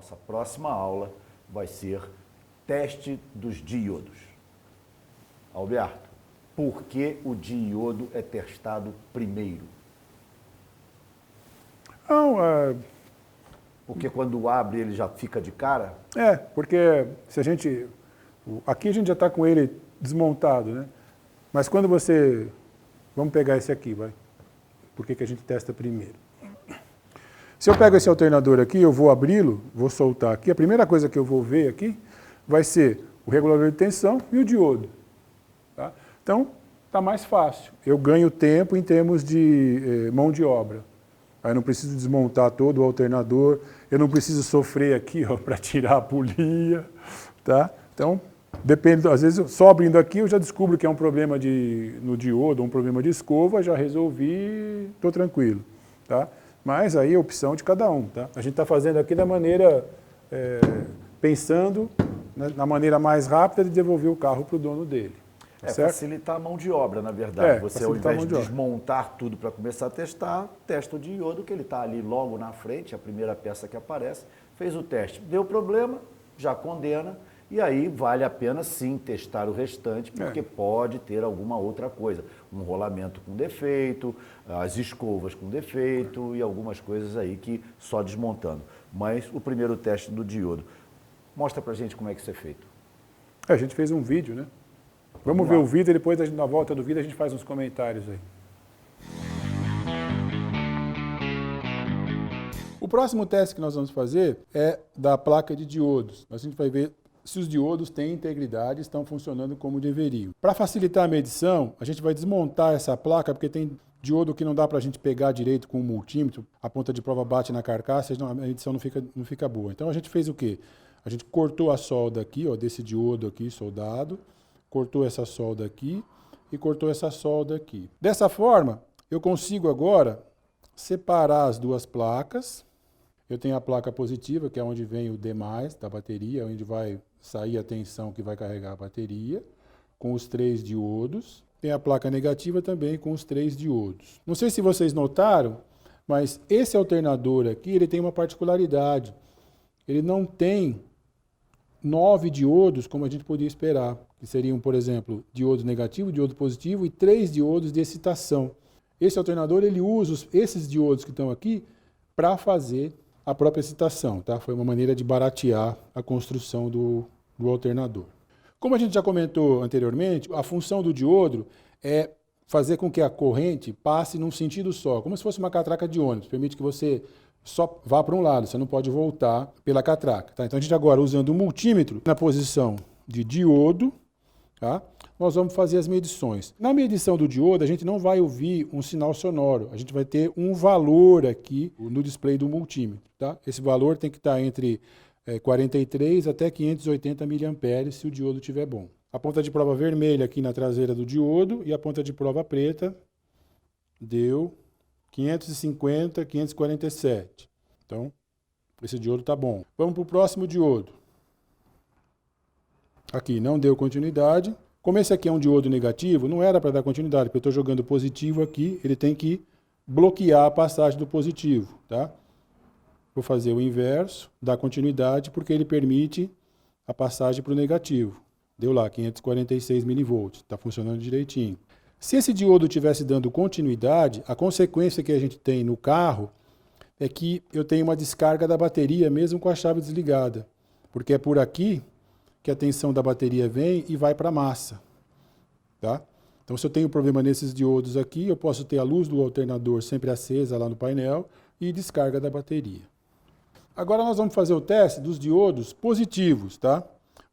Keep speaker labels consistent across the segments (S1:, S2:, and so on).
S1: nossa próxima aula vai ser teste dos diodos. Alberto, por que o diodo é testado primeiro?
S2: Não,
S1: Porque quando abre ele já fica de cara?
S2: porque se a gente... Aqui a gente já está com ele desmontado, né? Mas quando você... Vamos pegar esse aqui, vai. Por que a gente testa primeiro? Se eu pego esse alternador aqui, eu vou abri-lo, vou soltar aqui, a primeira coisa que eu vou ver aqui vai ser o regulador de tensão e o diodo. Tá? Então, está mais fácil. Eu ganho tempo em termos de mão de obra. Aí eu não preciso desmontar todo o alternador, eu não preciso sofrer aqui para tirar a polia. Tá? Então, depende, às vezes, só abrindo aqui eu já descubro que é um problema no diodo, um problema de escova, já resolvi, estou tranquilo. Tá? Mas aí é a opção de cada um. Tá? A gente está fazendo aqui da maneira, pensando na maneira mais rápida de devolver o carro para o dono dele. Certo?
S1: Facilitar a mão de obra, na verdade. Você, ao invés de
S2: obra.
S1: desmontar tudo para começar a testar, testa o diodo, que ele está ali logo na frente, a primeira peça que aparece, fez o teste. Deu problema, já condena, e aí vale a pena sim testar o restante, porque pode ter alguma outra coisa. Um rolamento com defeito, as escovas com defeito e algumas coisas aí que só desmontando. Mas o primeiro teste do diodo. Mostra pra gente como é que isso é feito.
S2: A gente fez um vídeo, né? Vamos ver o vídeo e depois, na volta do vídeo, a gente faz uns comentários aí. O próximo teste que nós vamos fazer é da placa de diodos. A gente vai ver se os diodos têm integridade e estão funcionando como deveriam. Para facilitar a medição, a gente vai desmontar essa placa, porque tem diodo que não dá para a gente pegar direito com o multímetro, a ponta de prova bate na carcaça, a medição não fica boa. Então a gente fez o quê? A gente cortou a solda aqui, ó, desse diodo aqui soldado, cortou essa solda aqui e cortou essa solda aqui. Dessa forma, eu consigo agora separar as duas placas. Eu tenho a placa positiva, que é onde vem o D+, da bateria, onde vai sair a tensão que vai carregar a bateria, com os 3 diodos. Tem a placa negativa também com os 3 diodos. Não sei se vocês notaram, mas esse alternador aqui ele tem uma particularidade. Ele não tem 9 diodos, como a gente podia esperar, que seriam, por exemplo, diodo negativo, diodo positivo e 3 diodos de excitação. Esse alternador ele usa esses diodos que estão aqui para fazer a própria excitação. Tá? Foi uma maneira de baratear a construção do alternador. Como a gente já comentou anteriormente, a função do diodo é fazer com que a corrente passe num sentido só, como se fosse uma catraca de ônibus, permite que você só vá para um lado, você não pode voltar pela catraca. Tá? Então a gente agora, usando o multímetro na posição de diodo, tá? Nós vamos fazer as medições. Na medição do diodo, a gente não vai ouvir um sinal sonoro, a gente vai ter um valor aqui no display do multímetro. Tá? Esse valor tem que estar entre 43 até 580 mA, se o diodo estiver bom. A ponta de prova vermelha aqui na traseira do diodo e a ponta de prova preta deu 550, 547. Então, esse diodo está bom. Vamos para o próximo diodo. Aqui, não deu continuidade. Como esse aqui é um diodo negativo, não era para dar continuidade, porque eu estou jogando positivo aqui, ele tem que bloquear a passagem do positivo. Tá? Vou fazer o inverso, dar continuidade, porque ele permite a passagem para o negativo. Deu lá, 546 mV. Está funcionando direitinho. Se esse diodo estivesse dando continuidade, a consequência que a gente tem no carro é que eu tenho uma descarga da bateria mesmo com a chave desligada, porque é por aqui que a tensão da bateria vem e vai para a massa. Tá? Então, se eu tenho problema nesses diodos aqui, eu posso ter a luz do alternador sempre acesa lá no painel e descarga da bateria. Agora nós vamos fazer o teste dos diodos positivos. Tá?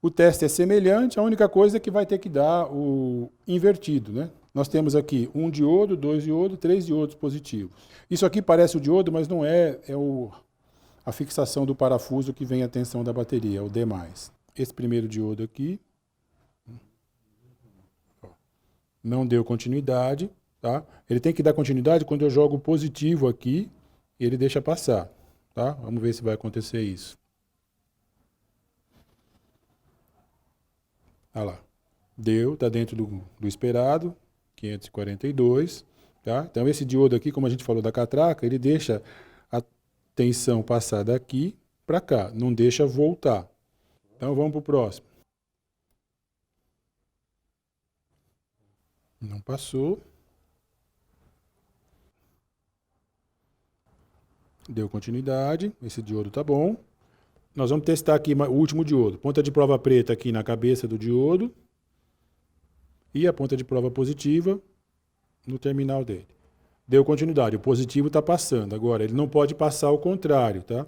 S2: O teste é semelhante, a única coisa é que vai ter que dar o invertido, né? Nós temos aqui um diodo, 2 diodos, 3 diodos positivos. Isso aqui parece o diodo, mas não é, a fixação do parafuso que vem a tensão da bateria, é o D+. Esse primeiro diodo aqui não deu continuidade. Tá? Ele tem que dar continuidade quando eu jogo positivo aqui, ele deixa passar. Tá? Vamos ver se vai acontecer isso. Olha lá. Deu, está dentro do esperado. 542, tá? Então esse diodo aqui, como a gente falou da catraca, ele deixa a tensão passar daqui para cá, não deixa voltar. Então vamos para o próximo. Não passou. Deu continuidade, esse diodo está bom. Nós vamos testar aqui o último diodo. Ponta de prova preta aqui na cabeça do diodo. E a ponta de prova positiva no terminal dele. Deu continuidade, o positivo está passando. Agora, ele não pode passar ao contrário, tá?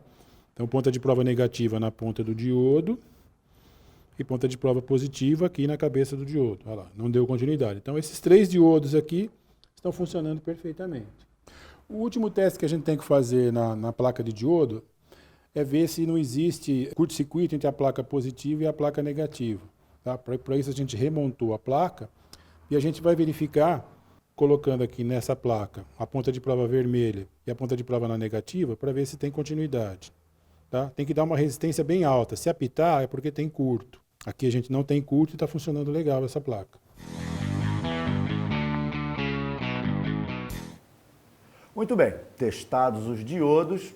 S2: Então, ponta de prova negativa na ponta do diodo e ponta de prova positiva aqui na cabeça do diodo. Olha lá, não deu continuidade. Então, esses 3 diodos aqui estão funcionando perfeitamente. O último teste que a gente tem que fazer na placa de diodo é ver se não existe curto-circuito entre a placa positiva e a placa negativa. Tá? Para isso, a gente remontou a placa e a gente vai verificar, colocando aqui nessa placa a ponta de prova vermelha e a ponta de prova na negativa, para ver se tem continuidade. Tá? Tem que dar uma resistência bem alta. Se apitar, é porque tem curto. Aqui a gente não tem curto e está funcionando legal essa placa.
S1: Muito bem, testados os diodos,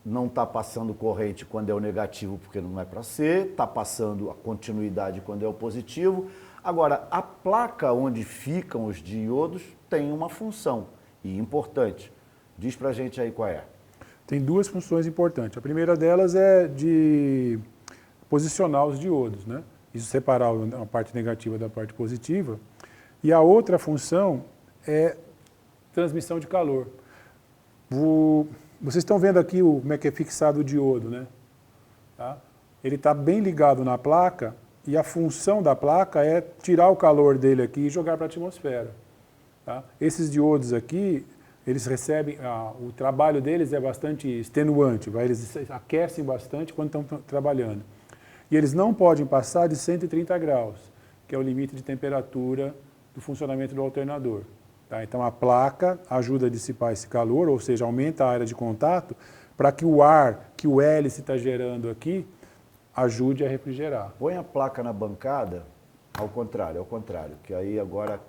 S1: não está passando corrente quando é o negativo porque não é para ser, está passando a continuidade quando é o positivo. Agora, a placa onde ficam os diodos tem uma função e importante. Diz para a gente aí qual é.
S2: Tem 2 funções importantes. A primeira delas é de posicionar os diodos, né? Isso separar a parte negativa da parte positiva. E a outra função é transmissão de calor. Vocês estão vendo aqui como é que é fixado o diodo, né? Tá? Ele está bem ligado na placa e a função da placa é tirar o calor dele aqui e jogar para a atmosfera. Tá? Esses diodos aqui, eles recebem, o trabalho deles é bastante extenuante, eles aquecem bastante quando estão trabalhando. E eles não podem passar de 130 graus, que é o limite de temperatura do funcionamento do alternador. Tá? Então a placa ajuda a dissipar esse calor, ou seja, aumenta a área de contato, para que o ar que o hélice está gerando aqui ajude a refrigerar.
S1: Põe a placa na bancada, ao contrário, que aí agora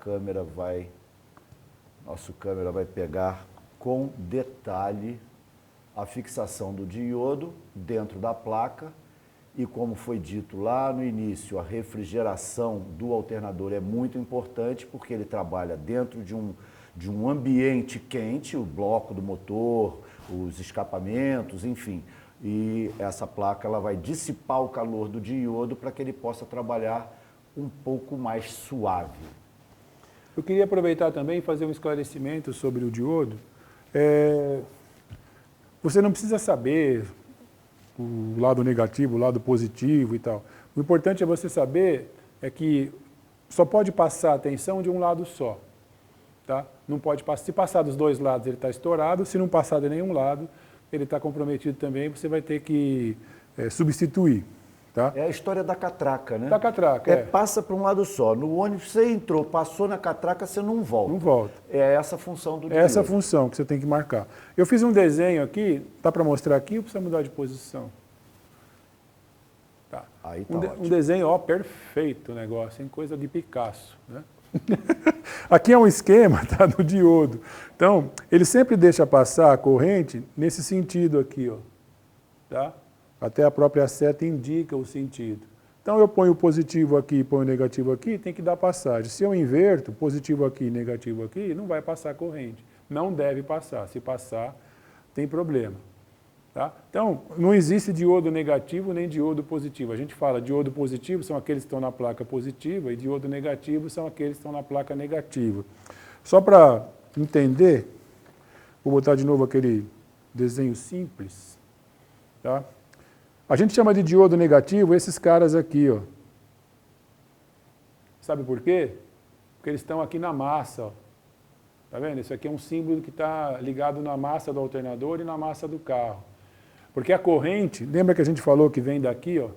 S1: nosso câmera vai pegar com detalhe a fixação do diodo dentro da placa e, como foi dito lá no início, a refrigeração do alternador é muito importante porque ele trabalha dentro de um ambiente quente, o bloco do motor, os escapamentos, enfim. E essa placa ela vai dissipar o calor do diodo para que ele possa trabalhar um pouco mais suave.
S2: Eu queria aproveitar também e fazer um esclarecimento sobre o diodo. Você não precisa saber o lado negativo, o lado positivo e tal. O importante é você saber que só pode passar a tensão de um lado só. Tá? Não pode passar. Se passar dos 2 lados, ele está estourado. Se não passar de nenhum lado, ele está comprometido também. Você vai ter que substituir. Tá?
S1: É a história da catraca, né?
S2: Da catraca,
S1: Passa para um lado só. No ônibus você entrou, passou na catraca, você não volta.
S2: Não volta.
S1: É essa a função do diodo.
S2: Essa função que você tem que marcar. Eu fiz um desenho aqui, dá para mostrar aqui ou precisa mudar de posição? Tá.
S1: Aí tá
S2: um desenho, perfeito o negócio, hein? Coisa de Picasso, né? Aqui é um esquema, tá, do diodo. Então, ele sempre deixa passar a corrente nesse sentido aqui, ó. Tá? Até a própria seta indica o sentido. Então eu ponho o positivo aqui e ponho o negativo aqui, tem que dar passagem. Se eu inverto, positivo aqui e negativo aqui, não vai passar corrente. Não deve passar. Se passar, tem problema. Tá? Então, não existe diodo negativo nem diodo positivo. A gente fala diodo positivo são aqueles que estão na placa positiva e diodo negativo são aqueles que estão na placa negativa. Só para entender, vou botar de novo aquele desenho simples. Tá? A gente chama de diodo negativo esses caras aqui, ó. Sabe por quê? Porque eles estão aqui na massa, ó. Tá vendo? Isso aqui é um símbolo que está ligado na massa do alternador e na massa do carro. Porque a corrente, lembra que a gente falou que vem daqui, ó?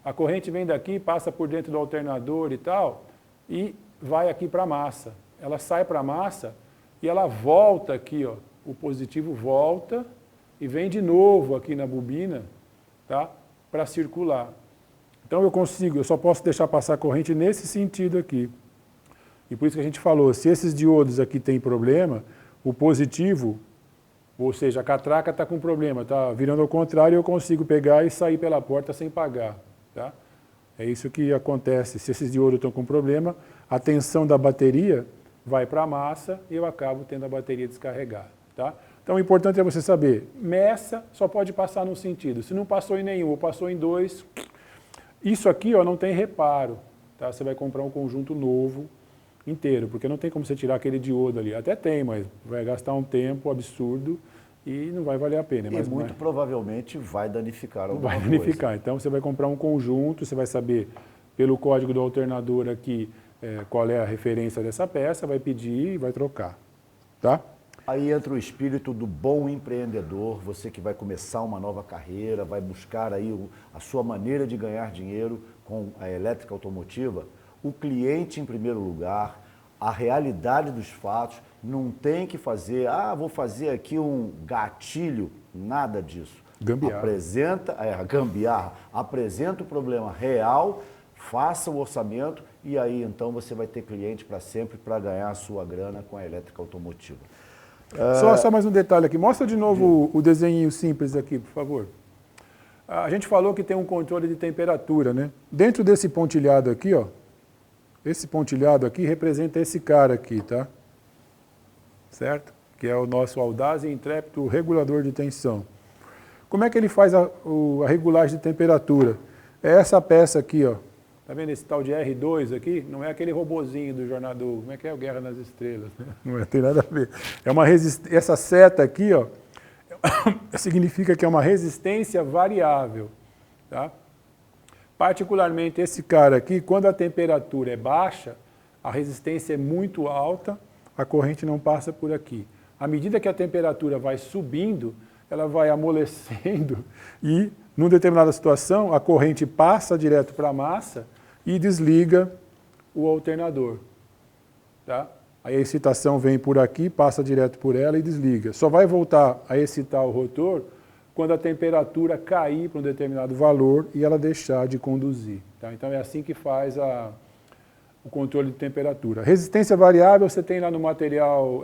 S2: A corrente vem daqui, passa por dentro do alternador e tal, e vai aqui para a massa. Ela sai para a massa e ela volta aqui, ó. O positivo volta e vem de novo aqui na bobina, tá? Para circular. Então eu só posso deixar passar a corrente nesse sentido aqui. E por isso que a gente falou, se esses diodos aqui têm problema, o positivo Ou seja, a catraca está com problema, está virando ao contrário e eu consigo pegar e sair pela porta sem pagar. Tá? É isso que acontece. Se esses diodos estão com problema, a tensão da bateria vai para a massa e eu acabo tendo a bateria descarregada. Tá? Então, o importante é você saber, meça só pode passar num sentido. Se não passou em nenhum ou passou em dois, isso aqui ó, não tem reparo. Tá? Você vai comprar um conjunto novo inteiro, porque não tem como você tirar aquele diodo ali. Até tem, mas vai gastar um tempo absurdo e não vai valer a pena.
S1: E muito provavelmente vai danificar alguma coisa.
S2: Vai danificar. Então, você vai comprar um conjunto, você vai saber pelo código do alternador aqui qual é a referência dessa peça, vai pedir e vai trocar. Tá?
S1: Aí entra o espírito do bom empreendedor, você que vai começar uma nova carreira, vai buscar aí a sua maneira de ganhar dinheiro com a elétrica automotiva. O cliente em primeiro lugar, a realidade dos fatos, não tem que fazer, vou fazer aqui um gatilho, nada disso.
S2: Gambiarra.
S1: Gambiarra, apresenta o problema real, faça o orçamento e aí então você vai ter cliente para sempre para ganhar a sua grana com a elétrica automotiva.
S2: Só mais um detalhe aqui, mostra de novo o desenho simples aqui, por favor. A gente falou que tem um controle de temperatura, né? Dentro desse pontilhado aqui, ó, esse pontilhado aqui representa esse cara aqui, tá? Certo? Que é o nosso audaz e intrépido regulador de tensão. Como é que ele faz a regulagem de temperatura? É essa peça aqui, ó. Tá vendo esse tal de R2 aqui? Não é aquele robozinho do jornador. Como é que é o Guerra nas Estrelas? Não tem nada a ver. É essa seta aqui, ó, significa que é uma resistência variável, tá? Particularmente esse cara aqui, quando a temperatura é baixa, a resistência é muito alta, a corrente não passa por aqui. À medida que a temperatura vai subindo, ela vai amolecendo e, numa determinada situação, a corrente passa direto para a massa e desliga o alternador. Tá? Aí a excitação vem por aqui, passa direto por ela e desliga. Só vai voltar a excitar o rotor quando a temperatura cair para um determinado valor e ela deixar de conduzir. Tá? Então é assim que faz o controle de temperatura. Resistência variável você tem lá no material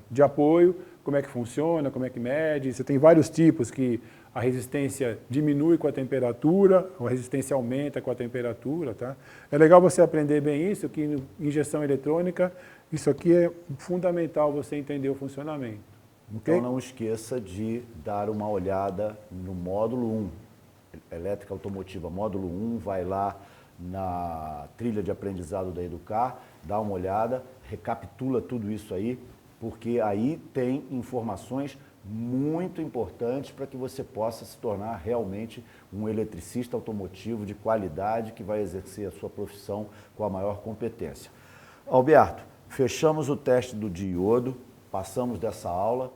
S2: de apoio, como é que funciona, como é que mede. Você tem vários tipos que a resistência diminui com a temperatura, a resistência aumenta com a temperatura. Tá? É legal você aprender bem isso, que em injeção eletrônica, isso aqui é fundamental você entender o funcionamento.
S1: Então não esqueça de dar uma olhada no módulo 1, elétrica automotiva, módulo 1, vai lá na trilha de aprendizado da Educar, dá uma olhada, recapitula tudo isso aí, porque aí tem informações muito importantes para que você possa se tornar realmente um eletricista automotivo de qualidade que vai exercer a sua profissão com a maior competência. Alberto, fechamos o teste do diodo, passamos dessa aula.